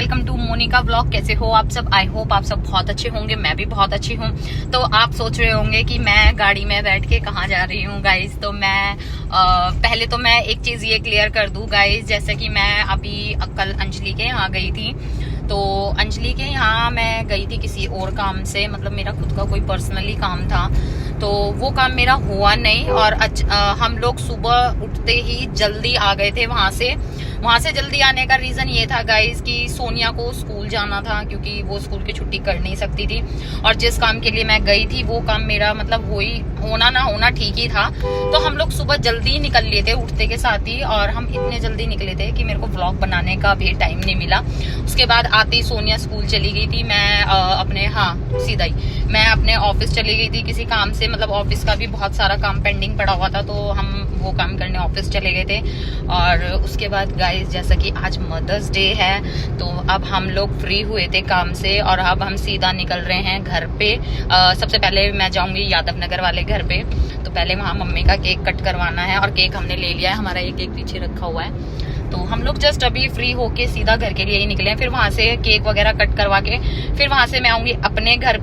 Welcome to Monika vlog. कैसे हो आप सब? आई होप आप सब बहुत अच्छे होंगे। मैं भी बहुत अच्छी हूँ। तो आप सोच रहे होंगे कि मैं गाड़ी में बैठ के कहाँ जा रही हूँ गाइज। तो मैं पहले तो मैं एक चीज ये क्लियर कर दूँ गाइज, जैसे कि मैं अभी कल अंजलि के यहाँ गई थी। तो अंजलि के यहाँ मैं गई थी किसी और काम से, मतलब मेरा खुद का कोई पर्सनली काम था। तो वो काम मेरा हुआ नहीं और हम लोग सुबह उठते ही जल्दी आ गए थे वहां से जल्दी आने का रीजन ये था गाइज कि सोनिया को स्कूल जाना था, क्योंकि वो स्कूल की छुट्टी कर नहीं सकती थी। और जिस काम के लिए मैं गई थी वो काम मेरा मतलब होना ना होना ठीक ही था। तो हम लोग सुबह जल्दी निकल लिए थे उठते के साथ ही, और हम इतने जल्दी निकले थे कि मेरे को व्लॉग बनाने का भी टाइम नहीं मिला। उसके बाद आते ही सोनिया स्कूल चली गई थी। मैं सीधा ही मैं अपने ऑफिस चली गई थी किसी काम से, मतलब ऑफिस का भी बहुत सारा काम पेंडिंग पड़ा हुआ था, तो हम वो काम करने ऑफिस चले गए थे। और उसके बाद गाइस, जैसा कि आज मदर्स डे है, तो अब हम लोग फ्री हुए थे काम से और अब हम सीधा निकल रहे हैं घर पे। सबसे पहले मैं जाऊंगी यादव नगर वाले घर पे। तो पहले वहाँ मम्मी का केक कट करवाना है, और केक हमने ले लिया है, हमारा एक केक पीछे रखा हुआ है। तो हम लोग जस्ट अभी फ्री होके सीधा घर के लिए ही निकले हैं। फिर वहां से केक वगैरह कट करवा के फिर वहां से मैं आऊंगी अपने घर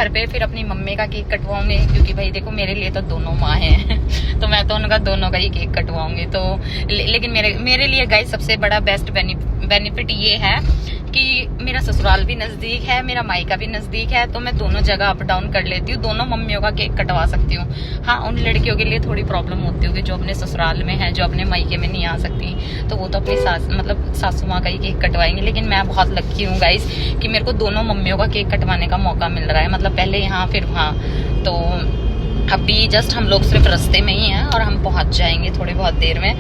पे फिर अपनी मम्मी का केक कटवाऊंगी, क्योंकि भाई देखो मेरे लिए तो दोनों माँ हैं तो मैं तो उनका दोनों का ही केक कटवाऊंगी। तो लेकिन मेरे लिए गाइस सबसे बड़ा बेस्ट बेनिफिट ये है कि मेरा ससुराल भी नजदीक है, मेरा मायका भी नजदीक है, तो मैं दोनों जगह अप डाउन कर लेती हूँ, दोनों मम्मियों का केक कटवा सकती हूँ। हाँ, उन लड़कियों के लिए थोड़ी प्रॉब्लम होती होगी जो अपने ससुराल में है, जो अपने मायके में नहीं आ सकती, तो वो तो अपनी सासू माँ का ही केक कटवाएंगे। लेकिन मैं बहुत लक्की हूँ गाइस कि मेरे को दोनों मम्मियों का केक कटवाने का मौका मिल रहा है, मतलब पहले यहाँ फिर वहाँ। तो अभी जस्ट हम लोग सिर्फ रास्ते में ही हैं और हम पहुंच जाएंगे थोड़ी बहुत देर में।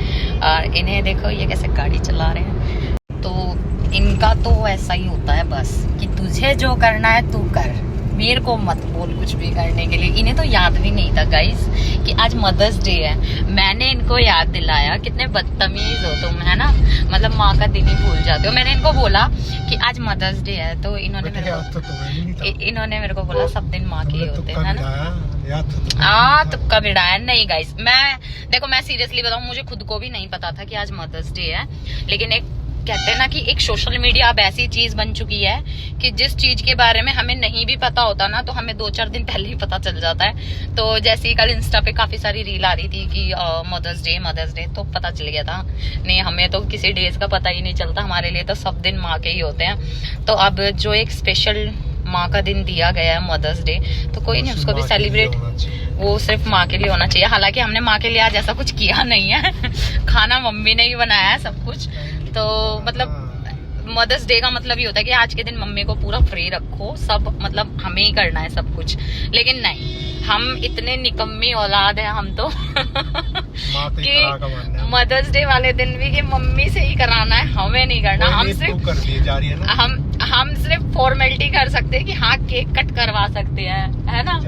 और इन्हें देखो ये कैसे गाड़ी चला रहे हैं। तो इनका तो ऐसा ही होता है बस कि तुझे जो करना है तू कर, मेरे को मत बोल कुछ भी करने के लिए। इन्हें तो याद भी नहीं था गाइस कि आज मदर्स डे है। मैंने इनको याद दिलाया। कितने बदतमीज हो तुम, है ना, मतलब माँ का दिन ही भूल जाते हो। मैंने इनको बोला कि आज मदर्स डे है, तो इन्होंने मेरे को बोला सब दिन माँ के ही होते हैं, है ना। तुक्का बिड़ाया नहीं गाइस। मैं सीरियसली बताऊं, मुझे खुद को भी नहीं पता था कि आज मदर्स डे है। लेकिन एक कहते हैं ना कि एक सोशल मीडिया अब ऐसी चीज बन चुकी है कि जिस चीज के बारे में हमें नहीं भी पता होता ना, तो हमें 2-4 दिन पहले ही पता चल जाता है। तो जैसे ही कल इंस्टा पे काफी सारी रील आ रही थी कि मदर्स डे, तो पता चल गया था। नहीं, हमें तो किसी डेज का पता ही नहीं चलता, हमारे लिए तो सब दिन माँ के ही होते हैं। तो अब जो एक स्पेशल माँ का दिन दिया गया है मदर्स डे, तो कोई नहीं, उसको भी सेलिब्रेट वो सिर्फ माँ के लिए होना चाहिए। हालांकि हमने माँ के लिए आज ऐसा कुछ किया नहीं है खाना मम्मी ने ही बनाया है सब कुछ। तो मतलब मदर्स डे का मतलब ये होता है कि आज के दिन मम्मी को पूरा फ्री रखो, सब मतलब हमें ही करना है सब कुछ। लेकिन नहीं, हम इतने निकम्मी औलाद हैं हम तो कि मदर्स डे वाले दिन भी कि मम्मी से ही कराना है, हमें नहीं करना। हम सिर्फ फॉर्मेलिटी कर सकते हैं कि हाँ केक कट करवा सकते हैं, है ना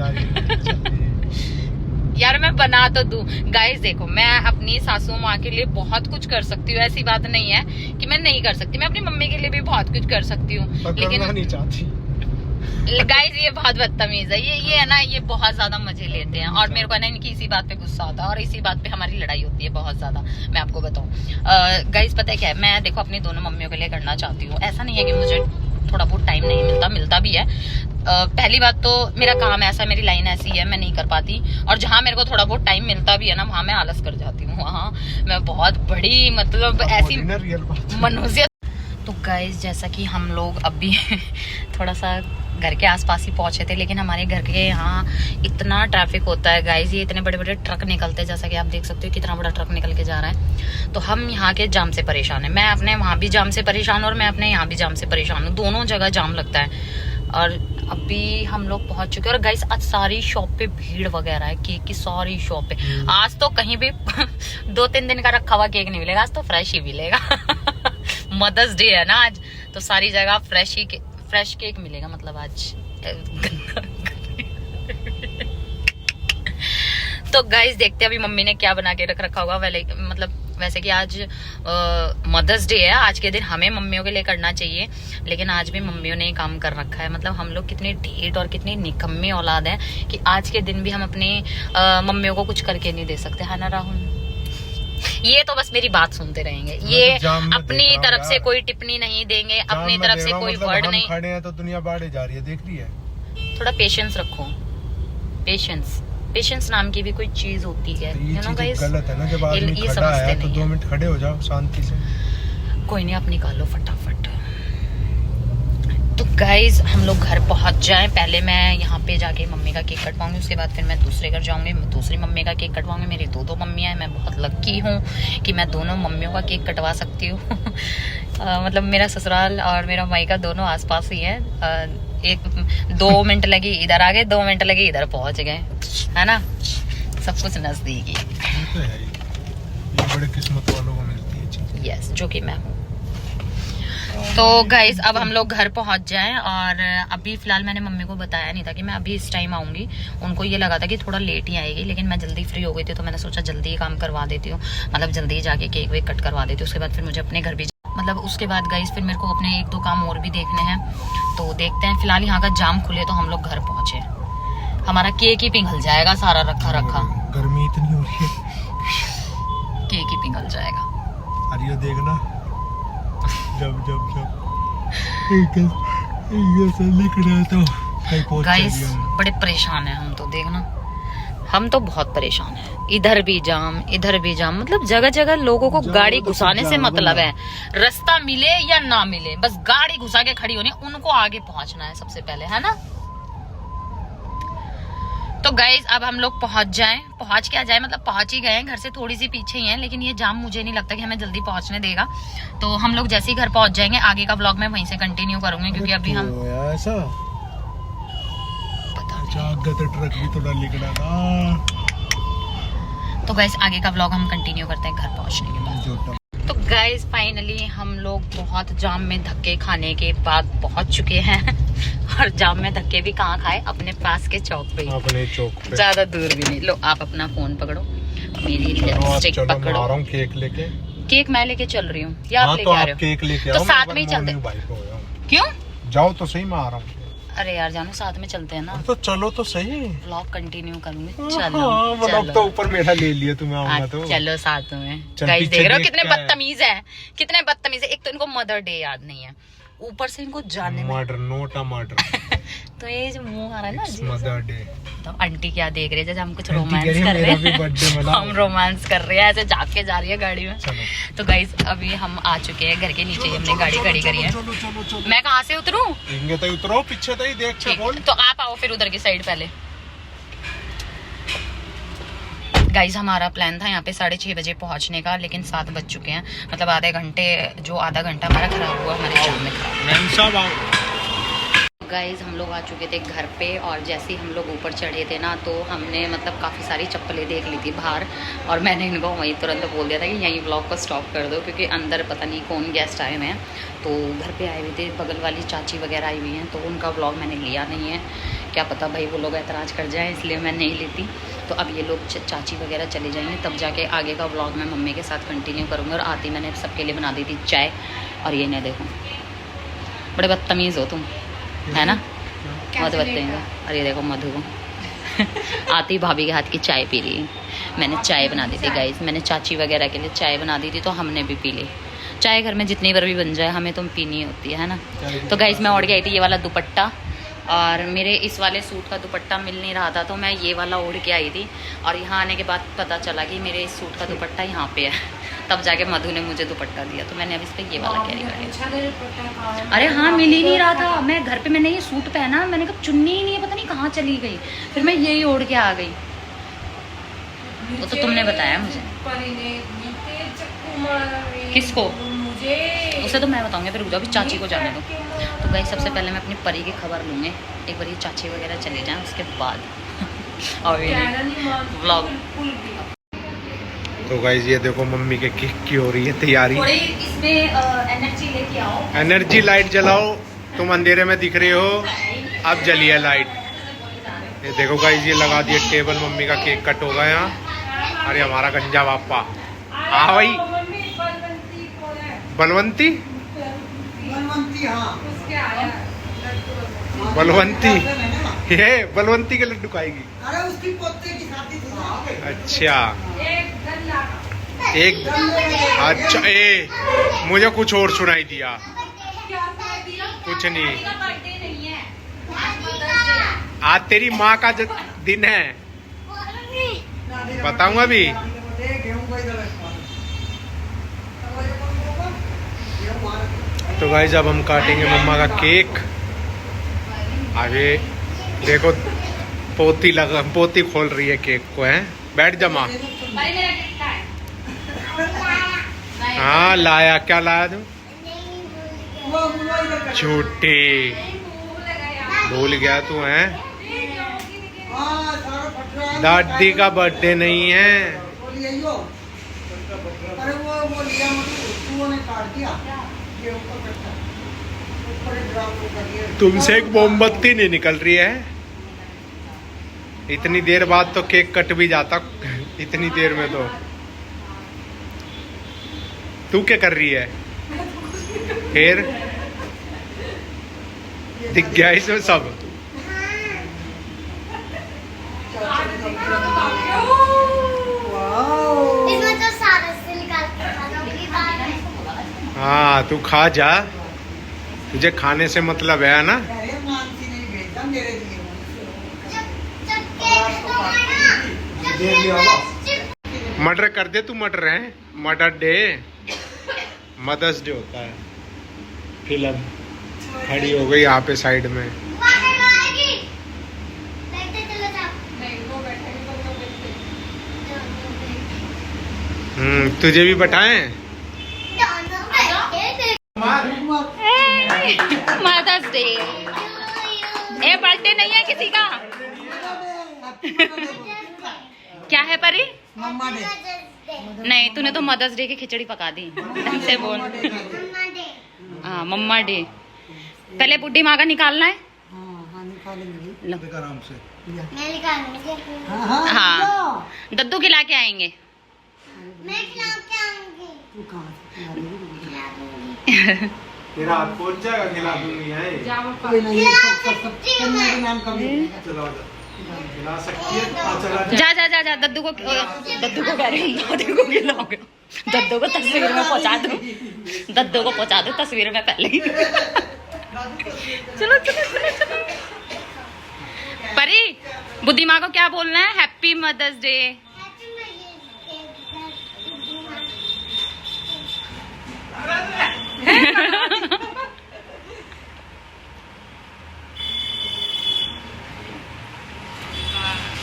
यार मैं बना तो दूं गाइस। देखो, मैं अपनी सासू माँ के लिए बहुत कुछ कर सकती हूँ, ऐसी बात नहीं है कि मैं नहीं कर सकती। मैं अपनी मम्मी के लिए भी बहुत कुछ कर सकती हूँ, लेकिन नहीं चाहती गाइस। ये बहुत बदतमीज है, ये है ना, ये बहुत ज्यादा मजे लेते हैं। और मेरे को ना इनकी इसी बात पे गुस्सा आता है, और इसी बात पे हमारी लड़ाई होती है बहुत ज्यादा। मैं आपको बताऊं गाइस, पता है क्या है, मैं देखो अपनी दोनों मम्मियों के लिए करना चाहती हूँ। ऐसा नहीं है कि मुझे थोड़ा बहुत टाइम नहीं मिलता भी है। पहली बात तो मेरा काम ऐसा, मेरी लाइन ऐसी है, मैं नहीं कर पाती। और जहाँ मेरे को थोड़ा बहुत टाइम मिलता भी है ना, वहाँ मैं आलस कर जाती हूँ। वहाँ मैं बहुत बड़ी मतलब ऐसी मनुष्य। तो गाइस, जैसा कि हम लोग अभी थोड़ा सा घर के आसपास ही पहुंचे थे, लेकिन हमारे घर के यहाँ इतना ट्रैफिक होता है गाइस। ये इतने बड़े बड़े ट्रक निकलते हैं, जैसा कि आप देख सकते हो कितना बड़ा ट्रक निकल के जा रहा है। तो हम यहाँ के जाम से परेशान है। मैं अपने वहाँ भी जाम से परेशान और मैं अपने यहाँ भी जाम से परेशान हूँ। दोनों जगह जाम लगता है। और अभी हम लोग पहुंच चुके हैं। और गाइस, आज सारी शॉप पे भीड़ वगैरह है, केक की सारी शॉप पे। आज तो कहीं भी 2-3 दिन का रखा हुआ केक नहीं मिलेगा, आज तो फ्रेश ही मिलेगा मदर्स डे है ना आज, तो सारी जगह फ्रेश केक मिलेगा, मतलब आज तो गाइस, देखते हैं अभी मम्मी ने क्या बना के रखा होगा। वैसे कि आज मदर्स डे है, आज के दिन हमें मम्मियों के लिए करना चाहिए, लेकिन आज भी मम्मियों ने काम कर रखा है। मतलब हम लोग कितने ढीठ और कितनी निकम्मी औलाद हैं कि आज के दिन भी हम अपनी मम्मियों को कुछ करके नहीं दे सकते, है ना राहुल? ये तो बस मेरी बात सुनते रहेंगे, ये अपनी तरफ से कोई टिप्पणी नहीं देंगे, अपनी तरफ से कोई वर्ड नहीं। खड़े हैं तो दुनिया बाढ़ जा रही है, देख रही है। थोड़ा पेशेंस रखो, पेशेंस नाम की भी कोई चीज होती है, यू नो गाइस। गलत है ना, जब आदमी खड़ा है तो 2 मिनट खड़े हो जाओ शांति से। कोई नहीं, आप निकालो फटाफट। तो गाइज हम लोग घर पहुंच जाएं। पहले मैं यहाँ पे जाके मम्मी का केक कटवाऊंगी, उसके बाद फिर मैं दूसरे घर जाऊंगी, दूसरी मम्मी का केक कटवाऊंगी। मेरी 2 मम्मियाँ हैं, मैं बहुत लकी हूँ कि मैं दोनों मम्मियों का केक कटवा सकती हूँ। मतलब मेरा ससुराल और मेरा मायका दोनों आसपास ही है। 2 मिनट लगी इधर आ गए, 2 मिनट लगी इधर पहुंच गए, है ना, सब कुछ नजदीकी। ये बड़े किस्मत वालों को मिलती है चीज़। यस, जो कि मैं हूँ। तो गाइस अब हम लोग घर पहुंच जाएं, और अभी फिलहाल मैंने मम्मी को बताया नहीं था कि मैं अभी इस टाइम आऊंगी। उनको ये लगा था कि थोड़ा लेट ही आएगी, लेकिन मैं जल्दी फ्री हो गई थी, तो मैंने सोचा जल्दी ही काम करवा देती हूँ, मतलब जल्दी ही जाके केक वेक कट करवा देती हूँ। उसके बाद फिर मुझे अपने घर भी, मतलब उसके बाद गाइस फिर मेरे को अपने 1-2 काम और भी देखने हैं, तो देखते हैं। फिलहाल यहाँ का जाम खुले तो हम लोग घर पहुंचे, हमारा केक ही पिघल जाएगा सारा रखा रखा। गर्मी इतनी हो रही है, केक ही पिघल जाएगा। अरे देखना, जब तो गाइस बड़े परेशान हैं हम तो, देखना हम तो बहुत परेशान हैं। इधर भी जाम, इधर भी जाम, मतलब जगह जगह लोगों को गाड़ी घुसाने से मतलब है, रास्ता मिले या ना मिले, बस गाड़ी घुसा के खड़ी होनी, उनको आगे पहुंचना है सबसे पहले, है ना। तो गाइज अब हम लोग पहुंच क्या जाए, मतलब पहुंच ही गए हैं, घर से थोड़ी सी पीछे ही हैं, लेकिन ये जाम मुझे नहीं लगता कि हमें जल्दी पहुंचने देगा। तो हम लोग जैसे ही घर पहुंच जाएंगे, आगे का व्लॉग मैं वहीं से कंटिन्यू करूंगी, क्योंकि अभी हम ऐसा ट्रक भी थोड़ा लिखना था। तो गाइज आगे का व्लॉग हम कंटिन्यू करते हैं घर पहुंचने के बाद। तो गाइज फाइनली हम लोग बहुत जाम में धक्के खाने के बाद पहुंच चुके हैं। और जाम में धक्के भी कहाँ खाए, अपने पास के चौक पे, अपने चौक पे, ज्यादा दूर भी नहीं। लो आप अपना फोन पकड़ो, मेरी लिपस्टिक पकड़ो। आ रहा हूं केक लेके। केक मैं लेके चल रही हूँ या आप लेके आ रहे हो? केक लेके तो साथ में ही चलते। क्यों? जाओ तो सही, मैं आ रहा हूँ। अरे यार जानो, साथ में चलते हैं ना। तो चलो तो सही, व्लॉग कंटिन्यू करूंगी। व्लॉग तो ऊपर मेरा ले लिया, तुम्हें आऊंगा तो चलो साथ में। गाइस देख रहे हो कितने बदतमीज है, कितने बदतमीज है। एक तो इनको मदर डे याद नहीं है, ऊपर से इनको जानने में मर्डर, नोट अ मर्डर। तो ये जो मुंह आ रहा है ना, मदर डे। तो आंटी क्या देख रही है, जैसे हम कुछ रोमांस कर रहे हैं। हम रोमांस कर रहे हैं, ऐसे झाँक के जा रही है गाड़ी में। तो गाइस अभी हम आ चुके हैं घर के नीचे, हमने गाड़ी खड़ी करी है। मैं कहाँ से उतरूँ? उतरो, पीछे तो ही देख। तो आप आओ फिर उधर की साइड पहले। गाइज हमारा प्लान था यहाँ पे 6:30 बजे पहुँचने का, लेकिन 7 बज चुके हैं, मतलब आधे घंटे, जो आधा घंटा हमारा खराब हुआ हमारे जाम में खराब। गाइज हम लोग आ चुके थे घर पे, और जैसे ही हम लोग ऊपर चढ़े थे ना, तो हमने मतलब काफ़ी सारी चप्पलें देख ली थी बाहर, और मैंने इनको वहीं तुरंत बोल दिया था कि यहीं व्लॉग को स्टॉप कर दो, क्योंकि अंदर पता नहीं कौन गेस्ट आए हुए हैं। तो घर पे आए हुए थे, बगल वाली चाची वगैरह आई हुई हैं, तो उनका व्लॉग मैंने लिया नहीं है, क्या पता भाई वो लोग ऐतराज़ कर जाएँ, इसलिए मैं नहीं लेती। तो अब ये लोग चाची वगैरह चले जाएंगे, तब जाके आगे का व्लॉग मैं मम्मी के साथ कंटिन्यू करूँगी। और आती मैंने सबके लिए बना दी थी चाय, और ये नहीं देखो, बड़े बदतमीज़ हो तुम, है ना, बहुत बदतमीज़। और ये देखो मधु आती भाभी के हाथ की चाय पी रही। मैंने चाय बना दी थी गाइस, मैंने चाची वगैरह के लिए चाय बना दी थी, तो हमने भी पी ली चाय। घर में जितनी बार भी बन जाए हमें तो पीनी होती है ना। तो गाइस मैं ओढ़ के आई थी ये वाला दुपट्टा, और मेरे इस वाले सूट का दुपट्टा मिल नहीं रहा था, तो मैं ये वाला ओढ़ के आई थी। और यहाँ आने के बाद पता चला कि मेरे इस सूट का दुपट्टा यहाँ पे है, तब जाके मधु ने मुझे दुपट्टा दिया, तो मैंने अब इस पर ये वाला कैरी कर लिया। अरे हाँ, मिल ही नहीं रहा था। मैं घर पे मैंने ये सूट पहना, मैंने कहा चुन्नी ही नहीं है, पता नहीं कहाँ चली गई, फिर मैं यही ओढ़ के आ गई। वो तो तुमने बताया मुझे। किसको? उसे तो मैं बताऊंगी, फिर अभी चाची को जाने दो। तो गाइस सबसे पहले मैं अपनी परी की खबर लूँगी, एक बार ये चाची वगैरह चले जाएं, उसके बाद और व्लॉग। तो गाइस ये देखो मम्मी के केक की हो रही है तैयारी। इसमें एनर्जी लेके आओ, एनर्जी लाइट जलाओ, तुम अंधेरे में दिख रहे हो, अब जलिए लाइट। ये देखो गाइस ये लगा दिए टेबल, मम्मी का केक कट होगा यहाँ। अरे हमारा गंजा पापा, हाँ भाई बलवंती, बलवंती, ये बलवंती के लड्डू खाएगी। अरे उसकी पोते की शादी थी। अच्छा एक अच्छा मुझे कुछ और सुनाई दिया। कुछ नहीं, आज तेरी माँ का दिन है, बताऊंगा अभी। तो गाइस अब हम काटेंगे मम्मा का केक। आगे देखो पोती खोल रही है केक को, है। बैठ जा माँ। हाँ लाया, क्या लाया तू? झूठी, भूल गया तू, है। दादी का बर्थडे नहीं है। तुमसे एक मोमबत्ती नहीं निकल रही है। इतनी देर बाद तो केक कट भी जाता, इतनी देर में तो। तू क्या कर रही है? फिर दिख गया इसमें सब। इसमें तो सारा से निकाल के खाना। हाँ तू खा जा, तुझे खाने से मतलब है ना। मर्डर कर दे तू, मर्डर है। मर्डर डे, मदर्स डे होता है। फिल्म खड़ी हो गई यहाँ पे साइड में। तुझे भी बैठाएं? Mother's day. ए बर्थडे नहीं है किसी का। क्या है परी? Mamma day. नहीं, तूने तो मदर्स डे की खिचड़ी पका दी। ढंग से बोल। हाँ मम्मा डे। पहले बुड्ढी माँ का निकालना है। हाँ निकालेंगे। लो आराम से। मैं निकालूंगी। हाँ दद्दू खिला के आएंगे। मैं खिला के आऊंगी। तू कहाँ से खिला दूंगी। तेरा हाथ पहुंच जाएगा, खिला दूंगी। कोई नहीं, सब कन्या के नाम का भी चलो खिला सकती है। चला जा जा जा जा दद्दू को कह रही हूँ, दादी को खिलाओगे। दद्दू को तस्वीर में पहुंचा दो, दद्दू को पहुंचा दो तस्वीर में पहले ही। चलो चलो चलो चलो। परी बुद्धि माँ को क्या बोलना है? Happy mother's day.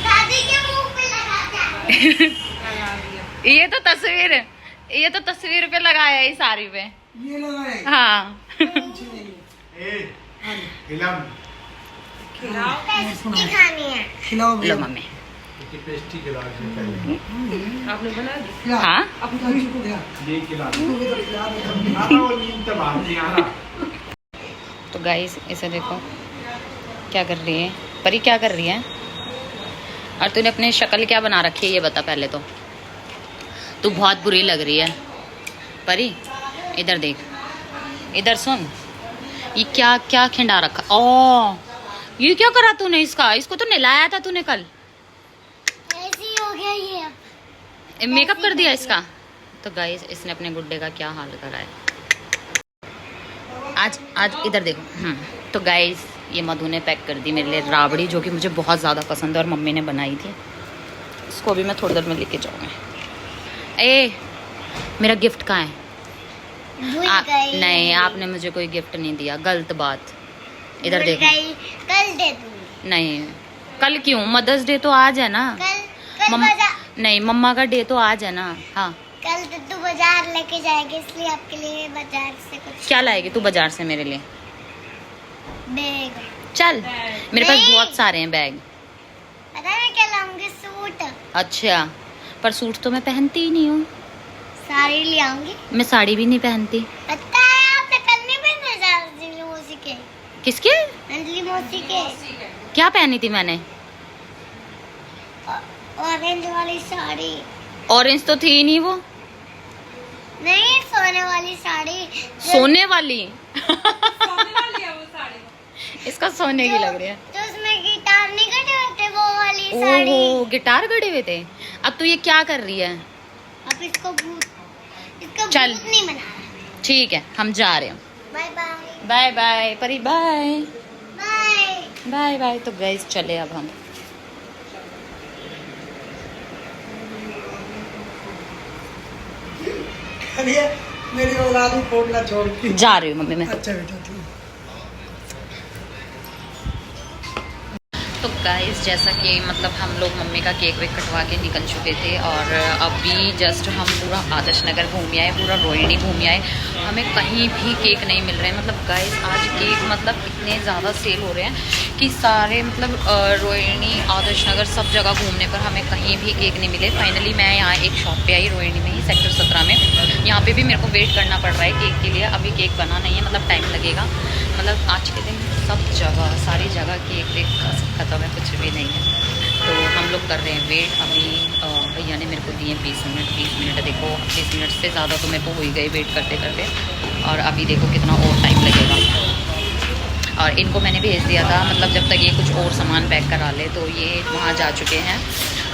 दादी के मुंह पे लगा दिया। दिया। ये तो तस्वीर पे लगाया है, इस साड़ी पे। ये लगाए। हाँ फिल्म पेस्ट्री खानी है। खिलाओ लो मम्मी। पेस्ट्री खिला पहले। आपने बनाया? हाँ? हाँ अपनी दादी को खिला। ये खिला तू भी तो खिला दे। खाना और नींद तो बाहर नहीं आ रहा। तो गाइस इसे देखो क्या कर रही है परी, क्या कर रही है? और तूने अपनी शक्ल क्या बना रखी है ये बता पहले तो। तू बहुत बुरी लग रही है परी। इधर देख, इधर सुन, ये क्या क्या खिंडा रखा। ओ ये क्या करा तूने इसका? इसको तो नहलाया था तूने कल। ऐसे ही हो गया ये। मेकअप कर दिया इसका। तो गाइस इसने अपने गुड्डे का क्या हाल करा है आज। आज इधर देखो। तो गाइस ये मधु ने पैक कर दी मेरे लिए राबड़ी, जो कि मुझे बहुत ज़्यादा पसंद है और मम्मी ने बनाई थी। इसको भी मैं थोड़ी देर में लेके जाऊँगी। ए मेरा गिफ्ट कहाँ है? भूल गई। नहीं आपने मुझे कोई गिफ्ट नहीं दिया, गलत बात। इधर भूल देखो। गई। कल दे दूंगी। नहीं कल क्यों? मदर्स डे तो आज है ना। कल मम्मा बाजार। नहीं, मम्मा का डे तो आज है ना। हाँ कल तो बाजार लेके जाएगी, इसलिए आपके लिए बाजार से कुछ क्या लाएगी तू बाजार से मेरे लिए? बैग। चल मेरे पास नहीं। बहुत सारे हैं बैग। पता है क्या लाऊंगी? सूट। अच्छा पर सूट तो मैं पहनती ही नहीं हूँ। साड़ी ले आऊंगी। मैं साड़ी भी नहीं पहनती। पता है आपने कल नहीं पहने अंजलि मौसी के? किसके? अंजलि मौसी के क्या पहनी थी मैंने? ऑरेंज वाली साड़ी। ऑरेंज तो थी ही नहीं वो। नहीं, सोने वाली साड़ी। सोने वाली इसका सोने की लग रही है। तो उसमें गिटार नहीं कटे होते, वो वाली साड़ी। ओहो गिटार गड़े हुए थे। अब तू ये क्या कर रही है? अब अब इसको चल। भूत नहीं बनाना। ठीक है, हम जा रहे हैं। Bye bye. Bye bye Pari, bye bye. Bye bye. तो गाइस चले अब हम। अरे मेरी औलाद ही फोड़ना छोड़ती। जा रही हूँ मम्मी मैं। अच्छा बेटा ठीक। तो गाइस जैसा कि मतलब हम लोग मम्मी का केक वेक कटवा के निकल चुके थे और अभी जस्ट हम पूरा आदर्श नगर घूम आए, पूरा रोहिणी घूम आए। हमें कहीं भी केक नहीं मिल रहे हैं। मतलब गाइस आज केक मतलब इतने ज़्यादा सेल हो रहे हैं कि सारे मतलब रोहिणी आदर्श नगर सब जगह घूमने पर हमें कहीं भी केक नहीं मिले। फाइनली मैं यहाँ एक शॉप पे आई रोहिणी में ही, सेक्टर 17 में। यहाँ पे भी मेरे को वेट करना पड़ रहा है केक के लिए। अभी केक बना नहीं है, मतलब टाइम लगेगा। मतलब आज के दिन सब जगह सारी जगह केक वेक ख़त्म है, कुछ भी नहीं है। तो हम लोग कर रहे हैं वेट। अभी भैया ने मेरे को दिए 20 मिनट। देखो 20 मिनट से ज़्यादा तो मेरे को हो ही गए वेट करते करते। और अभी देखो कितना और टाइम लगेगा। और इनको मैंने भेज दिया था, मतलब जब तक ये कुछ और सामान पैक करा ले। तो ये वहाँ जा चुके हैं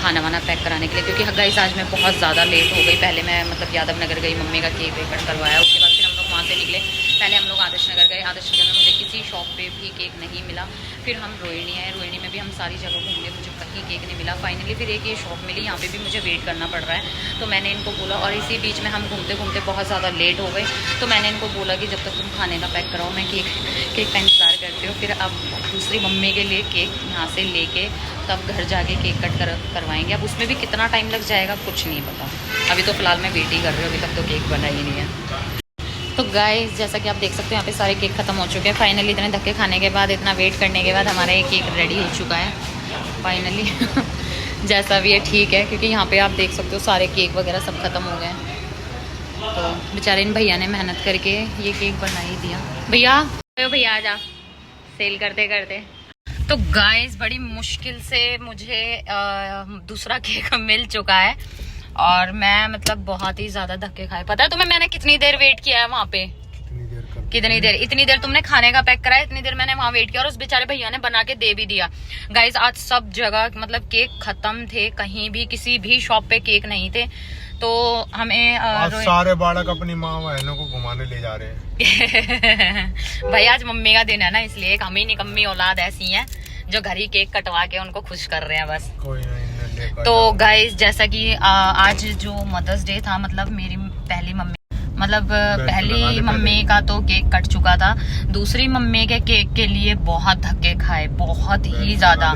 खाना वाना पैक कराने के लिए, क्योंकि गाइस आज मैं बहुत ज़्यादा लेट हो गई। पहले मैं मतलब यादव नगर गई, मम्मी का केक वेक कट करवाया। उसके बाद फिर हम लोग वहाँ से निकले। पहले हम लोग आदर्श नगर गए। आदर्श नगर में मुझे किसी शॉप पे भी केक नहीं मिला। फिर हम रोहिणी आए। रोहिणी में भी हम सारी जगह घूमे, मुझे कहीं केक नहीं मिला। फाइनली फिर एक ये शॉप मिली, यहाँ पे भी मुझे वेट करना पड़ रहा है। तो मैंने इनको बोला, और इसी बीच में हम घूमते घूमते बहुत ज़्यादा लेट हो गए। तो मैंने इनको बोला कि जब तक तुम खाने का पैक कराओ मैं केक का इंतज़ार करती हूँ। फिर अब दूसरी मम्मी के लिए केक यहाँ से लेके तब घर जाके केक कट करवाएंगे। अब उसमें भी कितना टाइम लग जाएगा कुछ नहीं पता। अभी तो फ़िलहाल मैं वेट ही कर रही हूँ, अभी तक तो केक बना ही नहीं है। तो गाइस जैसा कि आप देख सकते हो यहाँ पे सारे केक ख़त्म हो चुके हैं। फाइनली इतने धक्के खाने के बाद, इतना वेट करने के बाद हमारा ये केक रेडी हो चुका है फाइनली। जैसा भी है ठीक है, क्योंकि यहाँ पे आप देख सकते हो सारे केक वगैरह सब ख़त्म हो गए हैं। तो बेचारे इन भैया ने मेहनत करके ये केक बना ही दिया। भैया आ जा सेल करते करते। तो गाइस बड़ी मुश्किल से मुझे दूसरा केक मिल चुका है और मैं मतलब बहुत ही ज्यादा धक्के खाए। पता है तुम्हें मैंने कितनी देर वेट किया है वहाँ पे? कितनी देर? इतनी देर तुमने खाने का पैक कराया, इतनी देर मैंने वहाँ वेट किया और उस बेचारे भैया ने बना के दे भी दिया। गाइस आज सब जगह मतलब केक खत्म थे, कहीं भी किसी भी शॉप पे केक नहीं थे। तो हमें सारे बालक अपनी माँ बहनों को घुमाने ले जा रहे हैं। भाई आज मम्मी का दिन है ना, इसलिए एक हम ही निकम्मी औलाद ऐसी है जो घर ही केक कटवा के उनको खुश कर रहे हैं बस। कोई नहीं। तो गाइस जैसा कि आज जो मदर्स डे था, मतलब मेरी पहली मम्मी का तो केक कट चुका था। दूसरी मम्मी के केक के लिए बहुत धक्के खाए, बहुत ही ज्यादा।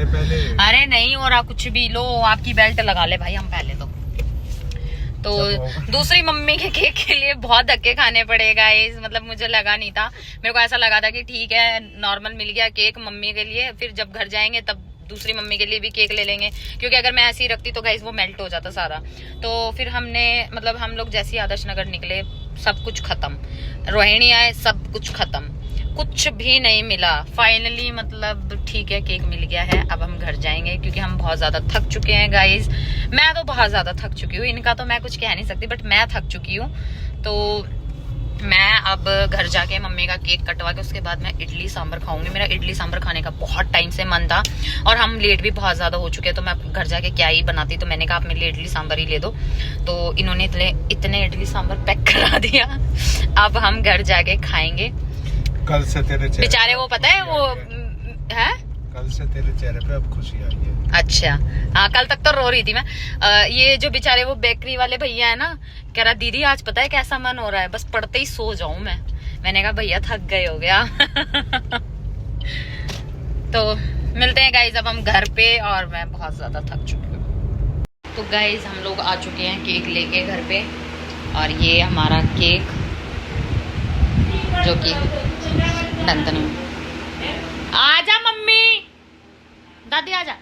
अरे नहीं हो रहा कुछ भी। लो आपकी बेल्ट लगा ले भाई, हम पहले तो दूसरी मम्मी के केक के लिए बहुत धक्के खाने पड़े गाइस। मतलब मुझे लगा नहीं था, मेरे को ऐसा लगा था कि ठीक है नॉर्मल मिल गया केक मम्मी के लिए, फिर जब घर जाएंगे तब दूसरी मम्मी के लिए भी केक ले लेंगे, क्योंकि अगर मैं ऐसे ही रखती तो गाइस वो मेल्ट हो जाता सारा। तो फिर हमने मतलब हम लोग जैसे ही आदर्श नगर निकले सब कुछ खत्म, रोहिणी आए सब कुछ खत्म, कुछ भी नहीं मिला। फाइनली मतलब ठीक है केक मिल गया है। अब हम घर जाएंगे क्योंकि हम बहुत ज्यादा थक चुके हैं गाइस। मैं तो बहुत ज्यादा थक चुकी हूँ, इनका तो मैं कुछ कह नहीं सकती, बट मैं थक चुकी हूँ। तो मैं अब घर जाके मम्मी का केक कटवा के उसके बाद मैं इडली सांभर खाऊंगी। मेरा इडली सांभर खाने का बहुत टाइम से मन था और हम लेट भी बहुत ज्यादा हो चुके हैं। तो मैं घर जाके क्या ही बनाती, तो मैंने कहा आप मेरे लिए इडली सांभर ही ले दो। तो इन्होंने इतने इडली सांभर पैक करा दिया। अब हम घर जाके खाएंगे। कल से तेरे चेहरे बेचारे वो पता है वो है, कल से तेरे चेहरे पे अब खुशी आई है। अच्छा हाँ, कल तक तो रो रही थी मैं। ये जो बेचारे वो बेकरी वाले भैया है ना, कह रहा दीदी आज पता है कैसा मन हो रहा है, बस पढ़ते ही सो जाऊं मैं। मैंने कहा भैया थक गए हो गया। तो मिलते हैं गाइज अब हम घर पे, और मैं बहुत ज्यादा थक चुकी हूँ। तो गाइज हम लोग आ चुके हैं केक लेके घर पे, और ये हमारा केक जो कि टंटन। आजा मम्मी, दादी आजा।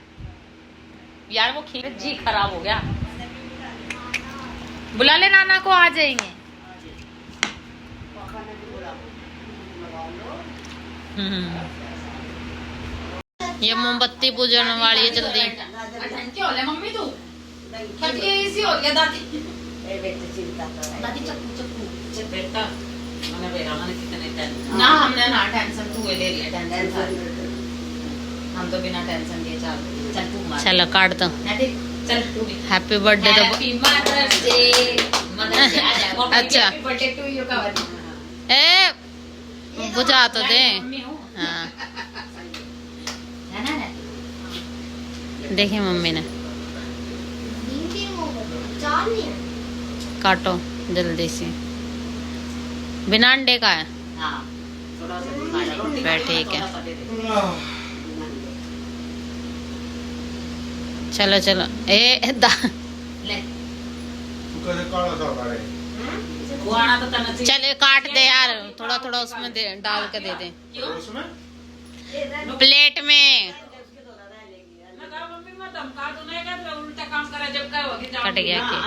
यार वो खीर जी खराब हो गया, बुला ले नाना को, आ जाएंगे। ये मोमबत्ती पूजन वाली है, जल्दी। क्या हो गया मम्मी तू? इसी हो गया दादी। दादी चप्पू बेटा ना, हमने ना टेंशन तू ले लिया, टेंशन हम तो बिना टेंशन के चल काट दो। चल हैप्पी बर्थडे। अच्छा ए बुझा तो दे। हाँ देखिए मम्मी ने काटो जल्दी से, बिना अंडे का है। ठीक है चलो चलो ए चले काट दे यार, थोड़ा थोड़ा उसमें दे, डाल के दे दे प्लेट में। कट गया केक।